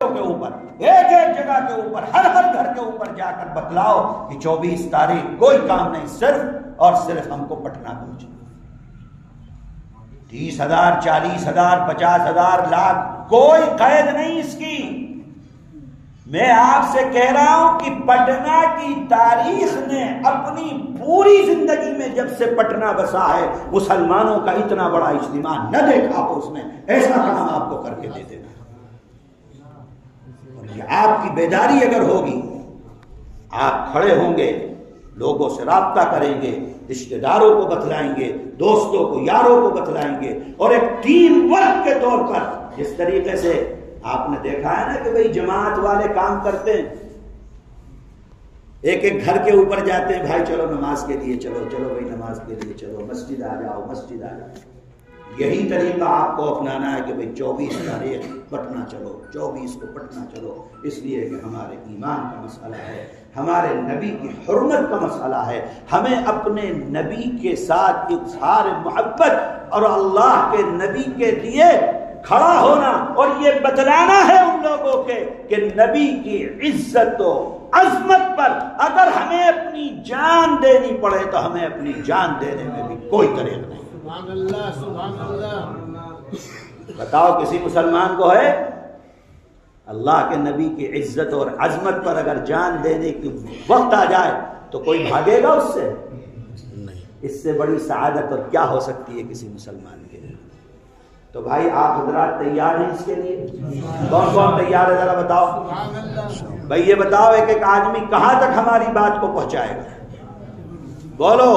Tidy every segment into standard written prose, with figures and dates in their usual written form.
کے اوپر ایک ایک جگہ کے اوپر ہر گھر کے اوپر جا کر بتلاؤ کہ 24 تاریخ کوئی کام نہیں، صرف اور صرف ہم کو پٹنہ پہنچے۔ 30,000 40,000 50,000 لاکھ کوئی قید نہیں اس کی۔ میں آپ سے کہہ رہا ہوں کہ پٹنہ کی تاریخ نے اپنی پوری زندگی میں جب سے پٹنہ بسا ہے مسلمانوں کا اتنا بڑا اجتماع نہ دیکھا ہو، اس نے ایسا کام آپ کو کر کے دے دینا۔ اور یہ آپ کی بیداری اگر ہوگی، آپ کھڑے ہوں گے، لوگوں سے رابطہ کریں گے، رشتہ داروں کو بتلائیں گے، دوستوں کو یاروں کو بتلائیں گے، اور ایک ٹیم ورک کے طور پر جس طریقے سے آپ نے دیکھا ہے نا کہ بھئی جماعت والے کام کرتے ہیں، ایک ایک گھر کے اوپر جاتے ہیں، بھائی چلو نماز کے لیے چلو، چلو بھائی نماز کے لیے چلو، مسجد آ جاؤ، مسجد آ جاؤ۔ یہی طریقہ آپ کو اپنانا ہے کہ بھئی 24 تاریخ پٹنہ چلو، 24 کو پٹنہ چلو، اس لیے کہ ہمارے ایمان کا مسئلہ ہے، ہمارے نبی کی حرمت کا مسئلہ ہے، ہمیں اپنے نبی کے ساتھ اظہار محبت اور اللہ کے نبی کے لیے کھڑا ہونا اور یہ بتلانا ہے ان لوگوں کے کہ نبی کی عزت و عظمت پر اگر ہمیں اپنی جان دینی پڑے تو ہمیں اپنی جان دینے میں بھی کوئی دریغ نہیں۔ سبحان اللہ، سبحان اللہ۔ بتاؤ کسی مسلمان کو ہے اللہ کے نبی کی عزت اور عظمت پر اگر جان دینے کی وقت آ جائے تو کوئی بھاگے گا اس سے؟ نہیں۔ اس سے بڑی سعادت اور کیا ہو سکتی ہے کسی مسلمان کے لیے؟ تو بھائی آپ حضرات تیار ہیں اس کے لیے؟ کون کون تیار ہے ذرا بتاؤ بھائی، یہ بتاؤ ایک ایک آدمی کہاں تک ہماری بات کو پہنچائے گا؟ بولو،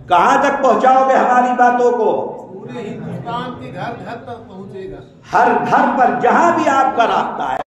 کہاں تک پہنچاؤ گے ہماری باتوں کو؟ پورے ہندوستان کے گھر گھر تک پہنچے گا، ہر گھر پر جہاں بھی آپ کا رابطہ ہے۔